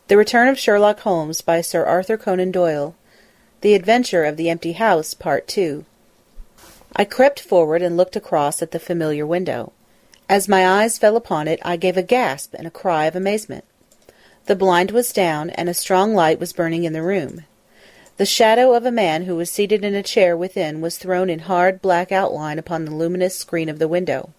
The Return of Sherlock Holmes by Sir Arthur Conan Doyle. The Adventure of the Empty House, Part 2. I crept forward and looked across at the familiar window. As my eyes fell upon it, I gave a gasp and a cry of amazement. The blind was down, and a strong light was burning in the room. The shadow of a man who was seated in a chair within was thrown in hard black outline upon the luminous screen of the window.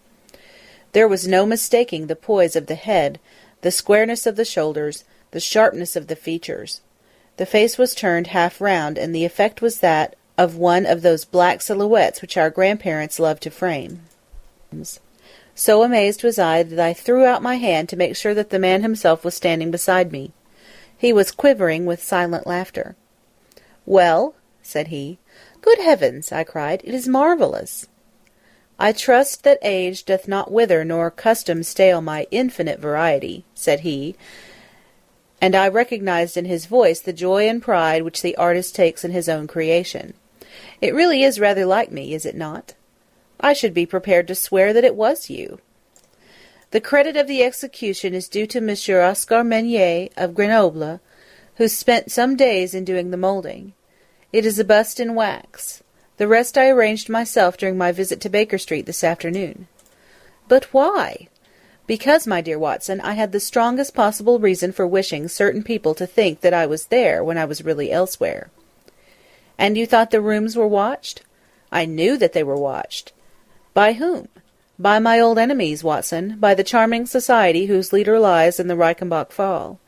There was no mistaking the poise of the head, the squareness of the shoulders, the sharpness of the features. The face was turned half round, and the effect was that of one of those black silhouettes which our grandparents loved to frame. So amazed was I that I threw out my hand to make sure that the man himself was standing beside me. He was quivering with silent laughter. "Well?" said he. "Good heavens!" I cried. "It is marvellous!" "I trust that age doth not wither, nor custom stale my infinite variety," said he, and I recognized in his voice the joy and pride which the artist takes in his own creation. "It really is rather like me, is it not? I should be prepared to swear that it was you." "The credit of the execution is due to Monsieur Oscar Meunier of Grenoble, who spent some days in doing the moulding. It is a bust in wax. The rest I arranged myself during my visit to Baker Street this afternoon." "But why?" "Because, my dear Watson, I had the strongest possible reason for wishing certain people to think that I was there when I was really elsewhere." "And you thought the rooms were watched?" "I knew that they were watched." "By whom?" "By my old enemies, Watson, by the charming society whose leader lies in the Reichenbach Fall.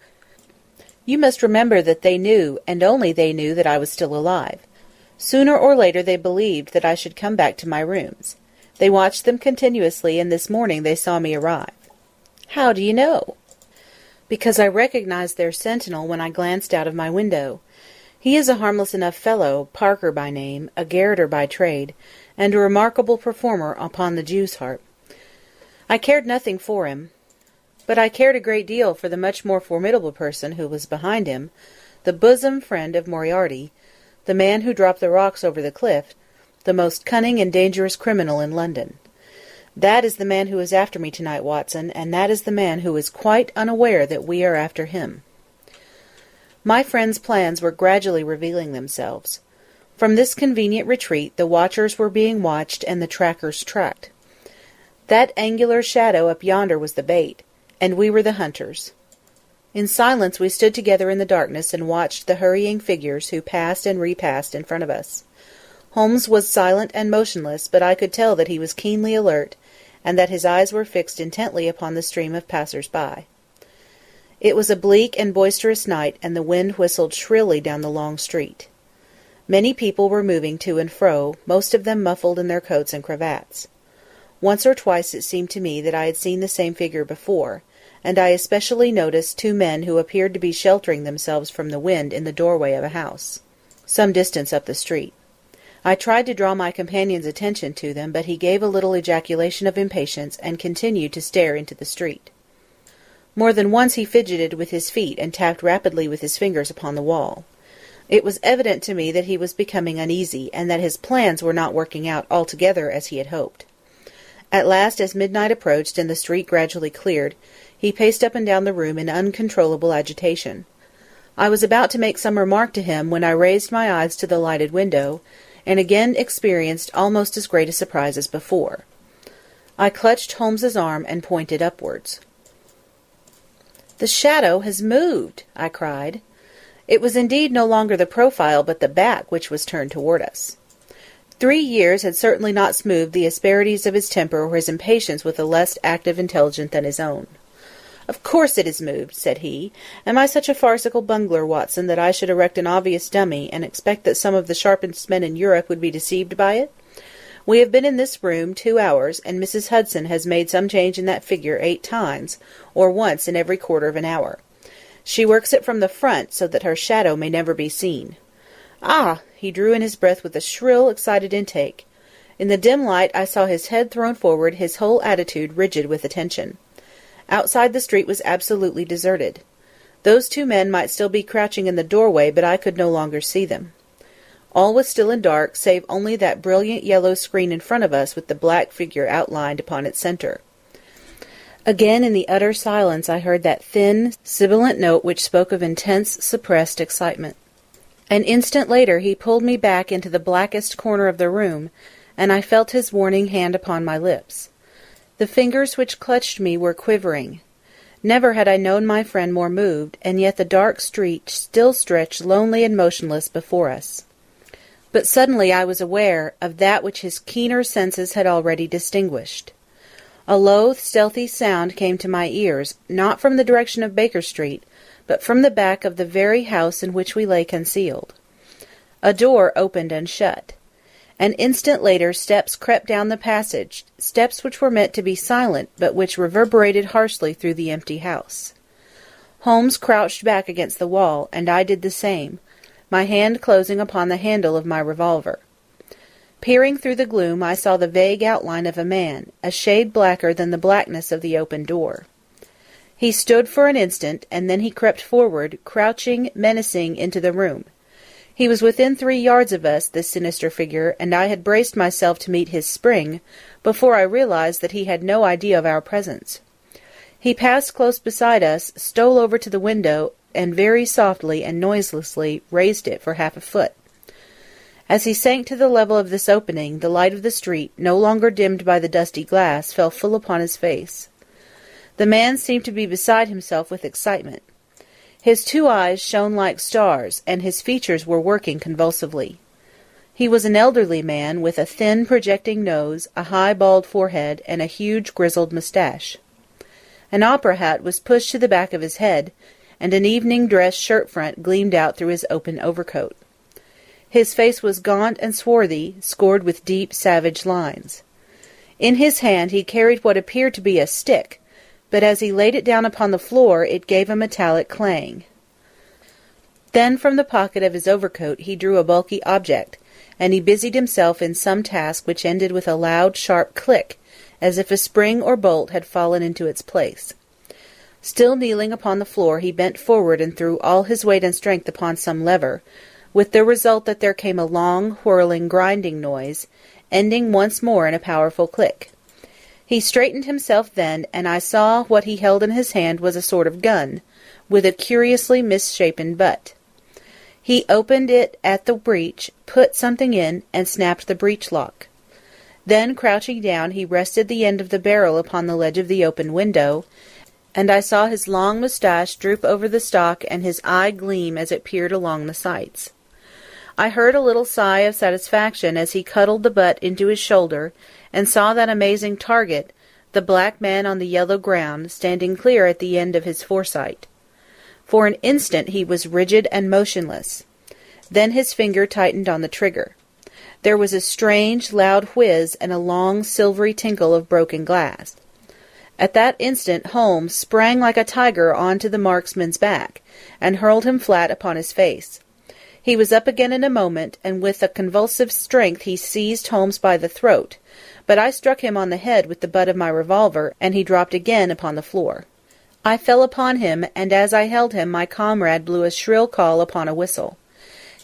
You must remember that they knew, and only they knew, that I was still alive. Sooner or later they believed that I should come back to my rooms. They watched them continuously, and this morning they saw me arrive." "How do you know?" "Because I recognized their sentinel when I glanced out of my window. He is a harmless enough fellow, Parker by name, a garroter by trade, and a remarkable performer upon the Jew's harp. I cared nothing for him, but I cared a great deal for the much more formidable person who was behind him, the bosom friend of Moriarty, the man who dropped the rocks over the cliff, the most cunning and dangerous criminal in London. That is the man who is after me tonight, Watson, and that is the man who is quite unaware that we are after him." My friend's plans were gradually revealing themselves. From this convenient retreat the watchers were being watched and the trackers tracked. That angular shadow up yonder was the bait, and we were the hunters. In silence we stood together in the darkness and watched the hurrying figures who passed and repassed in front of us. Holmes was silent and motionless, but I could tell that he was keenly alert, and that his eyes were fixed intently upon the stream of passers-by. It was a bleak and boisterous night, and the wind whistled shrilly down the long street. Many people were moving to and fro, most of them muffled in their coats and cravats. Once or twice it seemed to me that I had seen the same figure before, and I especially noticed two men who appeared to be sheltering themselves from the wind in the doorway of a house, some distance up the street. I tried to draw my companion's attention to them, but he gave a little ejaculation of impatience, and continued to stare into the street. More than once he fidgeted with his feet, and tapped rapidly with his fingers upon the wall. It was evident to me that he was becoming uneasy, and that his plans were not working out altogether as he had hoped. At last, as midnight approached and the street gradually cleared, he paced up and down the room in uncontrollable agitation. I was about to make some remark to him when I raised my eyes to the lighted window, and again experienced almost as great a surprise as before. I clutched Holmes's arm and pointed upwards. "The shadow has moved!" I cried. It was indeed no longer the profile but the back which was turned toward us. 3 years had certainly not smoothed the asperities of his temper or his impatience with a less active intelligence than his own. "Of course it is moved," said he. "Am I such a farcical bungler, Watson, that I should erect an obvious dummy, and expect that some of the sharpest men in Europe would be deceived by it? We have been in this room 2 hours, and Mrs. Hudson has made some change in that figure 8 times, or once in every quarter of an hour. She works it from the front, so that her shadow may never be seen. Ah!" He drew in his breath with a shrill, excited intake. In the dim light I saw his head thrown forward, his whole attitude rigid with attention. Outside the street was absolutely deserted. Those 2 men might still be crouching in the doorway, but I could no longer see them. All was still and dark, save only that brilliant yellow screen in front of us with the black figure outlined upon its centre. Again in the utter silence I heard that thin, sibilant note which spoke of intense, suppressed excitement. An instant later he pulled me back into the blackest corner of the room, and I felt his warning hand upon my lips. The fingers which clutched me were quivering. Never had I known my friend more moved, and yet the dark street still stretched lonely and motionless before us. But suddenly I was aware of that which his keener senses had already distinguished. A low, stealthy sound came to my ears, not from the direction of Baker Street, but from the back of the very house in which we lay concealed. A door opened and shut. An instant later steps crept down the passage, steps which were meant to be silent, but which reverberated harshly through the empty house. Holmes crouched back against the wall, and I did the same, my hand closing upon the handle of my revolver. Peering through the gloom, I saw the vague outline of a man, a shade blacker than the blackness of the open door. He stood for an instant, and then he crept forward, crouching, menacing, into the room. He was within 3 yards of us, this sinister figure, and I had braced myself to meet his spring, before I realized that he had no idea of our presence. He passed close beside us, stole over to the window, and very softly and noiselessly raised it for half a foot. As he sank to the level of this opening, the light of the street, no longer dimmed by the dusty glass, fell full upon his face. The man seemed to be beside himself with excitement. His 2 eyes shone like stars, and his features were working convulsively. He was an elderly man, with a thin, projecting nose, a high, bald forehead, and a huge, grizzled moustache. An opera hat was pushed to the back of his head, and an evening dress shirt-front gleamed out through his open overcoat. His face was gaunt and swarthy, scored with deep, savage lines. In his hand he carried what appeared to be a stick, but as he laid it down upon the floor it gave a metallic clang. Then from the pocket of his overcoat he drew a bulky object, and he busied himself in some task which ended with a loud, sharp click, as if a spring or bolt had fallen into its place. Still kneeling upon the floor, he bent forward and threw all his weight and strength upon some lever, with the result that there came a long, whirling, grinding noise, ending once more in a powerful click. He straightened himself then, and I saw what he held in his hand was a sort of gun, with a curiously misshapen butt. He opened it at the breech, put something in, and snapped the breech lock. Then, crouching down, he rested the end of the barrel upon the ledge of the open window, and I saw his long moustache droop over the stock and his eye gleam as it peered along the sights. I heard a little sigh of satisfaction as he cuddled the butt into his shoulder, and saw that amazing target, the black man on the yellow ground, standing clear at the end of his foresight. For an instant he was rigid and motionless. Then his finger tightened on the trigger. There was a strange, loud whiz and a long, silvery tinkle of broken glass. At that instant Holmes sprang like a tiger on to the marksman's back, and hurled him flat upon his face. He was up again in a moment, and with a convulsive strength he seized Holmes by the throat, but I struck him on the head with the butt of my revolver, and he dropped again upon the floor. I fell upon him, and as I held him my comrade blew a shrill call upon a whistle.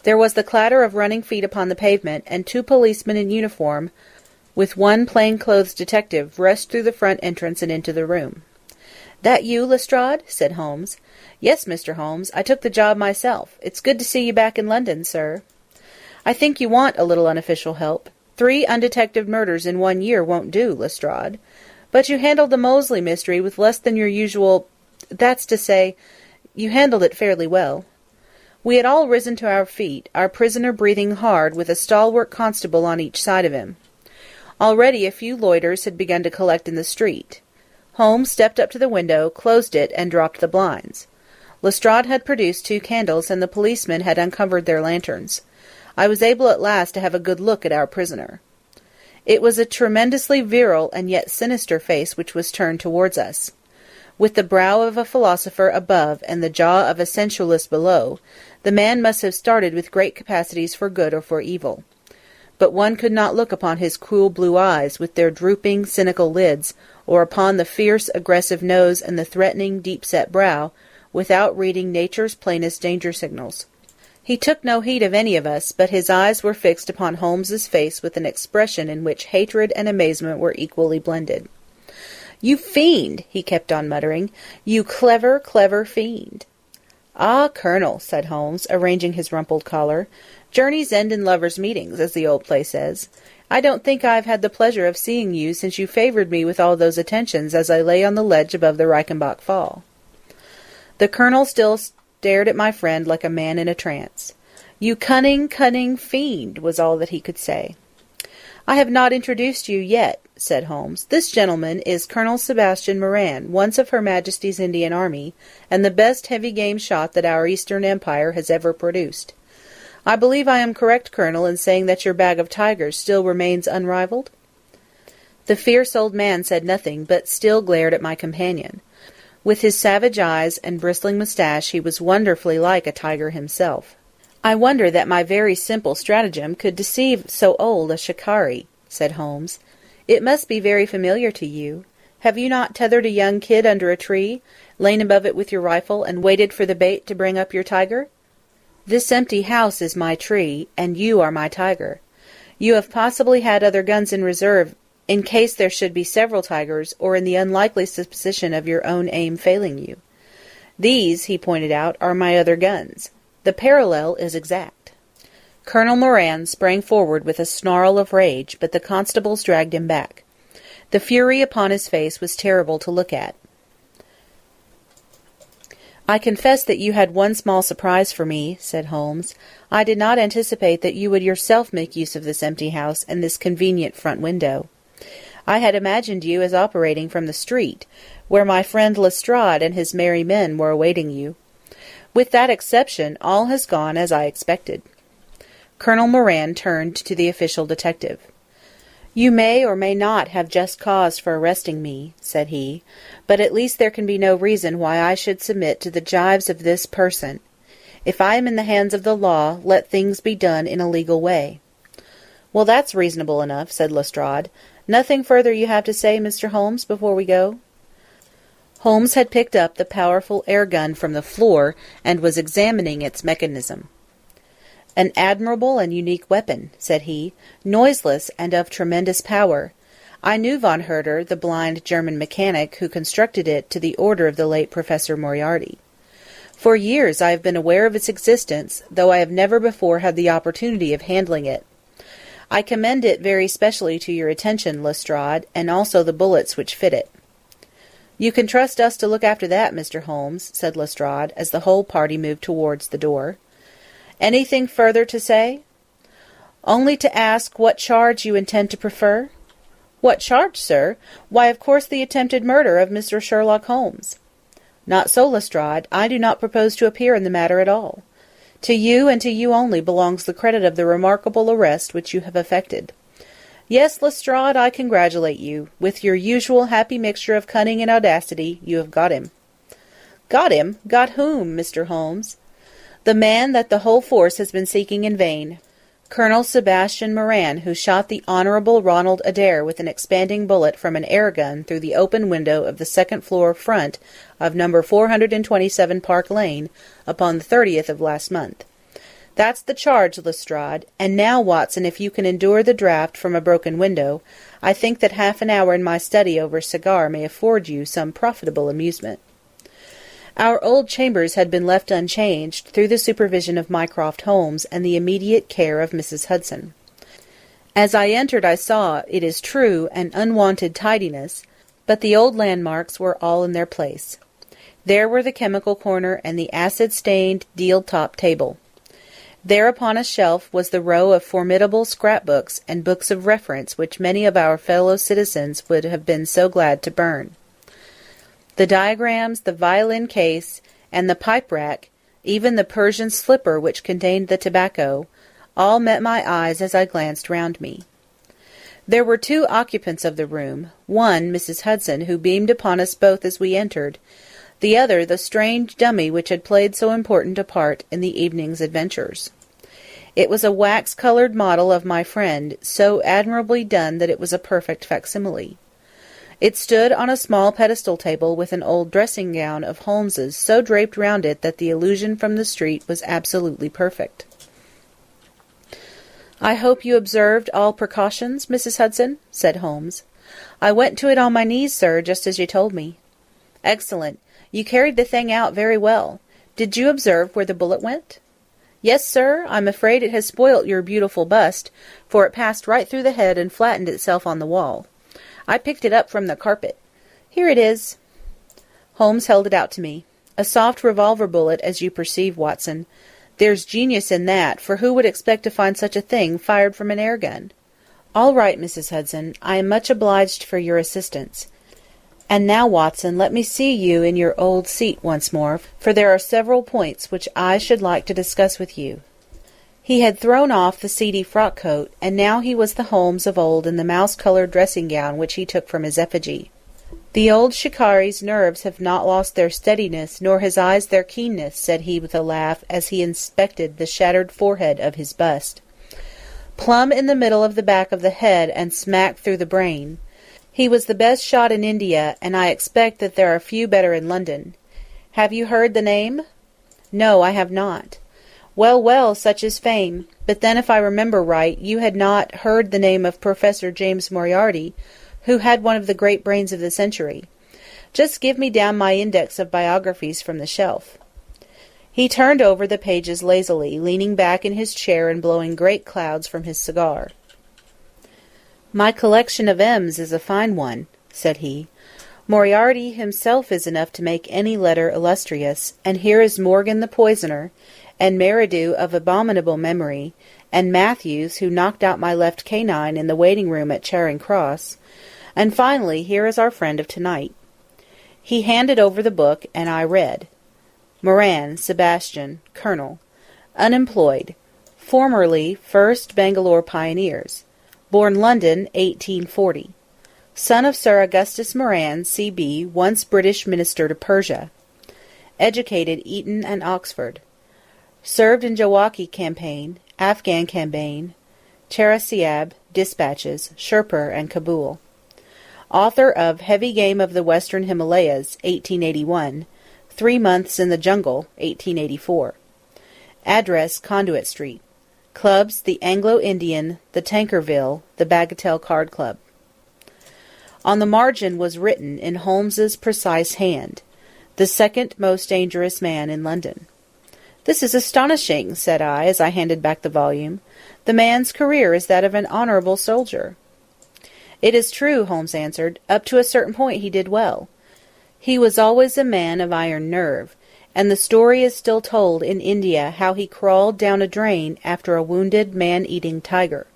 There was the clatter of running feet upon the pavement, and 2 policemen in uniform, with 1 plain-clothes detective, rushed through the front entrance and into the room. "That you, Lestrade?" said Holmes. "Yes, Mr. Holmes. I took the job myself. It's good to see you back in London, sir." "I think you want a little unofficial help. 3 undetected murders in 1 year won't do, Lestrade. But you handled the Molesley mystery with less than your usual— that's to say, you handled it fairly well." We had all risen to our feet, our prisoner breathing hard, with a stalwart constable on each side of him. Already a few loiterers had begun to collect in the street. Holmes stepped up to the window, closed it, and dropped the blinds. Lestrade had produced 2 candles, and the policemen had uncovered their lanterns. I was able at last to have a good look at our prisoner. It was a tremendously virile and yet sinister face which was turned towards us. With the brow of a philosopher above and the jaw of a sensualist below, the man must have started with great capacities for good or for evil. But one could not look upon his cruel blue eyes with their drooping, cynical lids, or upon the fierce, aggressive nose and the threatening, deep-set brow, without reading nature's plainest danger signals. He took no heed of any of us, but his eyes were fixed upon Holmes's face with an expression in which hatred and amazement were equally blended. "You fiend!" he kept on muttering. "You clever, clever fiend!" "Ah, Colonel," said Holmes, arranging his rumpled collar, "journeys end in lovers' meetings, as the old play says. I don't think I have had the pleasure of seeing you since you favoured me with all those attentions as I lay on the ledge above the Reichenbach Fall." The Colonel still stared at my friend like a man in a trance. "You cunning, cunning fiend," was all that he could say. "I have not introduced you yet," said Holmes. "This gentleman is Colonel Sebastian Moran, once of Her Majesty's Indian Army, and the best heavy-game shot that our Eastern Empire has ever produced. I believe I am correct, Colonel, in saying that your bag of tigers still remains unrivalled?" The fierce old man said nothing, but still glared at my companion. With his savage eyes and bristling moustache he was wonderfully like a tiger himself. "I wonder that my very simple stratagem could deceive so old a shikari," said Holmes. "It must be very familiar to you. Have you not tethered a young kid under a tree, lain above it with your rifle, and waited for the bait to bring up your tiger? This empty house is my tree, and you are my tiger. You have possibly had other guns in reserve in case there should be several tigers, or in the unlikely supposition of your own aim failing you. These," he pointed out, "are my other guns. The parallel is exact." Colonel Moran sprang forward with a snarl of rage, but the constables dragged him back. The fury upon his face was terrible to look at. "I confess that you had one small surprise for me," said Holmes. "I did not anticipate that you would yourself make use of this empty house and this convenient front window. I had imagined you as operating from the street, where my friend Lestrade and his merry men were awaiting you. With that exception, all has gone as I expected." Colonel Moran turned to the official detective. "You may or may not have just cause for arresting me," said he, "but at least there can be no reason why I should submit to the gibes of this person. If I am in the hands of the law, let things be done in a legal way." "Well, that's reasonable enough," said Lestrade. "Nothing further you have to say, Mr. Holmes, before we go?" Holmes had picked up the powerful air gun from the floor and was examining its mechanism. "An admirable and unique weapon," said he, "noiseless and of tremendous power. I knew von Herder, the blind German mechanic who constructed it to the order of the late Professor Moriarty. For years I have been aware of its existence, though I have never before had the opportunity of handling it. I commend it very specially to your attention, Lestrade, and also the bullets which fit it." "You can trust us to look after that, Mr. Holmes," said Lestrade, as the whole party moved towards the door. "Anything further to say?" "Only to ask what charge you intend to prefer?" "What charge, sir? Why, of course, the attempted murder of Mr. Sherlock Holmes." "Not so, Lestrade. I do not propose to appear in the matter at all. To you, and to you only, belongs the credit of the remarkable arrest which you have effected. Yes, Lestrade, I congratulate you. With your usual happy mixture of cunning and audacity, you have got him." "Got him? Got whom, Mr. Holmes?" "The man that the whole force has been seeking in vain. Colonel Sebastian Moran, who shot the Honourable Ronald Adair with an expanding bullet from an air-gun through the open window of the second-floor front of No. 427 Park Lane upon the 30th of last month. That's the charge, Lestrade. And now, Watson, if you can endure the draught from a broken window, I think that half an hour in my study over a cigar may afford you some profitable amusement." Our old chambers had been left unchanged through the supervision of Mycroft Holmes and the immediate care of Mrs. Hudson. As I entered I saw, it is true, an unwonted tidiness, but the old landmarks were all in their place. There were the chemical corner and the acid-stained deal-top table. There upon a shelf was the row of formidable scrap-books and books of reference which many of our fellow citizens would have been so glad to burn. The diagrams, the violin case, and the pipe-rack, even the Persian slipper which contained the tobacco, all met my eyes as I glanced round me. There were two occupants of the room, one Mrs. Hudson, who beamed upon us both as we entered, the other the strange dummy which had played so important a part in the evening's adventures. It was a wax-coloured model of my friend, so admirably done that it was a perfect facsimile. It stood on a small pedestal table with an old dressing-gown of Holmes's so draped round it that the illusion from the street was absolutely perfect. "I hope you observed all precautions, Mrs. Hudson?" said Holmes. "I went to it on my knees, sir, just as you told me." "Excellent. You carried the thing out very well. Did you observe where the bullet went?" "Yes, sir. I'm afraid it has spoilt your beautiful bust, for it passed right through the head and flattened itself on the wall. I picked it up from the carpet. Here it is." Holmes held it out to me. "A soft revolver bullet, as you perceive, Watson. There's genius in that, for who would expect to find such a thing fired from an air-gun?" "All right, Mrs. Hudson. I am much obliged for your assistance. And now, Watson, let me see you in your old seat once more, for there are several points which I should like to discuss with you." He had thrown off the seedy frock-coat, and now he was the Holmes of old in the mouse-coloured dressing-gown which he took from his effigy. "The old shikari's nerves have not lost their steadiness, nor his eyes their keenness," said he with a laugh, as he inspected the shattered forehead of his bust. "Plumb in the middle of the back of the head, and smack through the brain. He was the best shot in India, and I expect that there are few better in London. Have you heard the name?" "No, I have not." "Well, well, such is fame. But then, if I remember right, you had not heard the name of Professor James Moriarty, who had one of the great brains of the century. Just give me down my index of biographies from the shelf." He turned over the pages lazily, leaning back in his chair and blowing great clouds from his cigar. "My collection of M's is a fine one," said he. "Moriarty himself is enough to make any letter illustrious, and here is Morgan the poisoner, and Meridew of abominable memory, and Matthews, who knocked out my left canine in the waiting-room at Charing Cross, and finally here is our friend of tonight." He handed over the book, and I read. Moran, Sebastian, Colonel. Unemployed. Formerly 1st Bangalore Pioneers. Born London, 1840. Son of Sir Augustus Moran, C.B., once British Minister to Persia. Educated Eton and Oxford. Served in Jawaki campaign, Afghan campaign, Charasiab, Dispatches, Sherpur and Kabul. Author of Heavy Game of the Western Himalayas, 1881. 3 Months in the Jungle, 1884. Address Conduit Street. Clubs the Anglo-Indian, the Tankerville, the Bagatelle Card Club. On the margin was written in Holmes's precise hand, "The second most dangerous man in London." "This is astonishing," said I, as I handed back the volume. "The man's career is that of an honourable soldier." "It is true," Holmes answered. "Up to a certain point he did well. He was always a man of iron nerve, and the story is still told in India how he crawled down a drain after a wounded man-eating tiger.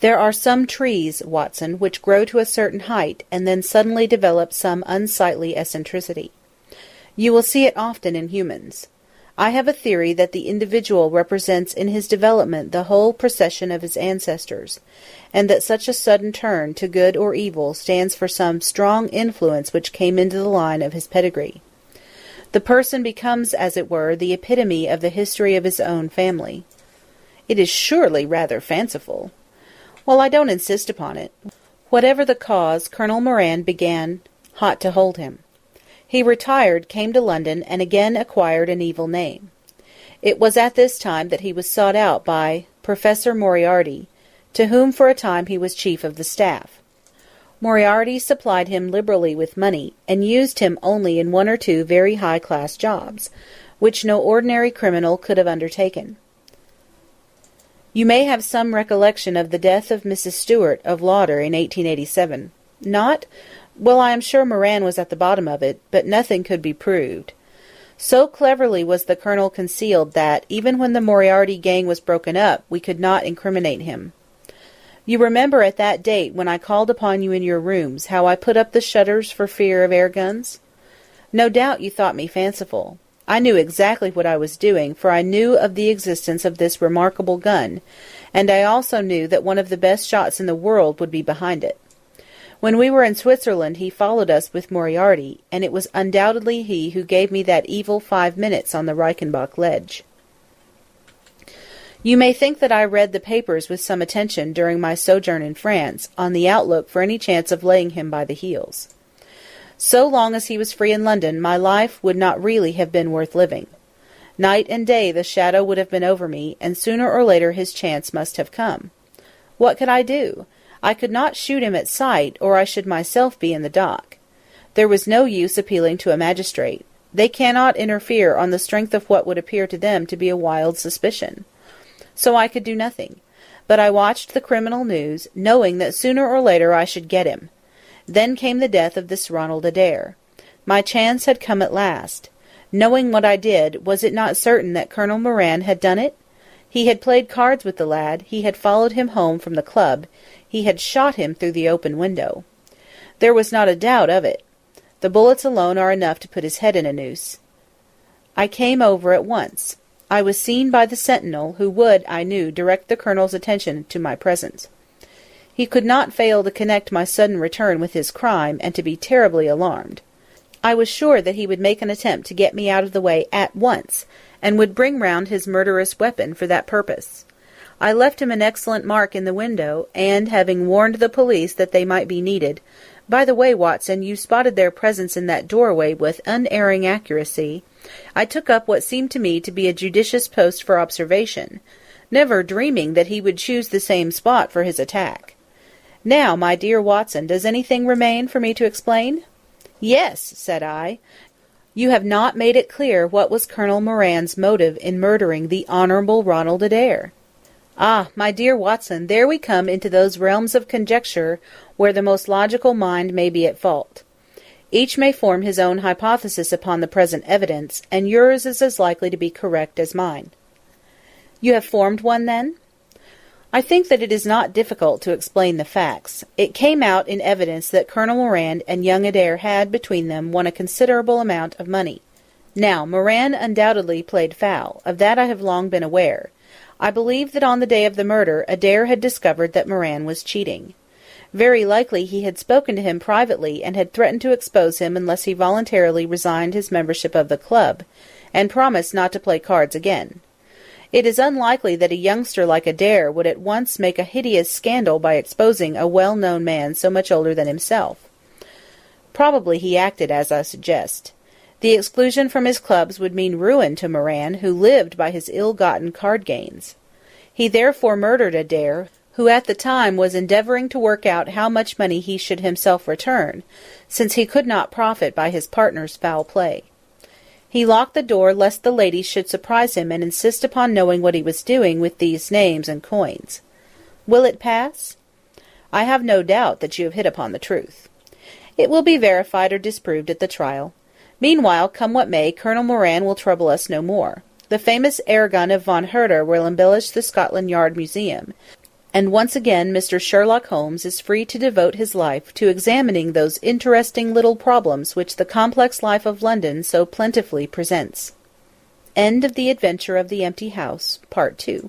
There are some trees, Watson, which grow to a certain height, and then suddenly develop some unsightly eccentricity. You will see it often in humans. I have a theory that the individual represents in his development the whole procession of his ancestors, and that such a sudden turn to good or evil stands for some strong influence which came into the line of his pedigree. The person becomes, as it were, the epitome of the history of his own family. It is surely rather fanciful. Well, I don't insist upon it. Whatever the cause, Colonel Moran began hot to hold him. He retired, came to London, and again acquired an evil name. It was at this time that he was sought out by Professor Moriarty, to whom for a time he was chief of the staff. Moriarty supplied him liberally with money, and used him only in 1 or 2 very high-class jobs, which no ordinary criminal could have undertaken. You may have some recollection of the death of Mrs. Stewart of Lauder in 1887. Not? Well, I am sure Moran was at the bottom of it, but nothing could be proved. So cleverly was the colonel concealed that, even when the Moriarty gang was broken up, we could not incriminate him. You remember at that date, when I called upon you in your rooms, how I put up the shutters for fear of air-guns? No doubt you thought me fanciful. I knew exactly what I was doing, for I knew of the existence of this remarkable gun, and I also knew that one of the best shots in the world would be behind it. When we were in Switzerland he followed us with Moriarty, and it was undoubtedly he who gave me that evil 5 minutes on the Reichenbach ledge. You may think that I read the papers with some attention during my sojourn in France, on the outlook for any chance of laying him by the heels. So long as he was free in London, my life would not really have been worth living. Night and day the shadow would have been over me, and sooner or later his chance must have come. What could I do? I could not shoot him at sight, or I should myself be in the dock. There was no use appealing to a magistrate. They cannot interfere on the strength of what would appear to them to be a wild suspicion. So I could do nothing. But I watched the criminal news, knowing that sooner or later I should get him. Then came the death of this Ronald Adair. My chance had come at last. Knowing what I did, was it not certain that Colonel Moran had done it? He had played cards with the lad, he had followed him home from the club, he had shot him through the open window. There was not a doubt of it. The bullets alone are enough to put his head in a noose. I came over at once. I was seen by the sentinel, who would, I knew, direct the Colonel's attention to my presence. He could not fail to connect my sudden return with his crime, and to be terribly alarmed. I was sure that he would make an attempt to get me out of the way at once, and would bring round his murderous weapon for that purpose. I left him an excellent mark in the window, and, having warned the police that they might be needed— by the way, Watson, you spotted their presence in that doorway with unerring accuracy— I took up what seemed to me to be a judicious post for observation, never dreaming that he would choose the same spot for his attack. Now, my dear Watson, does anything remain for me to explain? Yes, said I. You have not made it clear what was Colonel Moran's motive in murdering the Honourable Ronald Adair. Ah, my dear Watson, there we come into those realms of conjecture where the most logical mind may be at fault. Each may form his own hypothesis upon the present evidence, and yours is as likely to be correct as mine. You have formed one, then? I think that it is not difficult to explain the facts. It came out in evidence that Colonel Moran and young Adair had, between them, won a considerable amount of money. Now, Moran undoubtedly played foul. Of that I have long been aware. I believe that on the day of the murder Adair had discovered that Moran was cheating. Very likely he had spoken to him privately, and had threatened to expose him unless he voluntarily resigned his membership of the club, and promised not to play cards again. It is unlikely that a youngster like Adair would at once make a hideous scandal by exposing a well-known man so much older than himself. Probably he acted as I suggest. The exclusion from his clubs would mean ruin to Moran, who lived by his ill-gotten card gains. He therefore murdered Adair, who at the time was endeavouring to work out how much money he should himself return, since he could not profit by his partner's foul play. He locked the door lest the ladies should surprise him and insist upon knowing what he was doing with these names and coins. Will it pass? I have no doubt that you have hit upon the truth. It will be verified or disproved at the trial. Meanwhile, come what may, Colonel Moran will trouble us no more. The famous air gun of von Herder will embellish the Scotland Yard Museum, and once again Mr. Sherlock Holmes is free to devote his life to examining those interesting little problems which the complex life of London so plentifully presents. End of The Adventure of the Empty House, Part 2.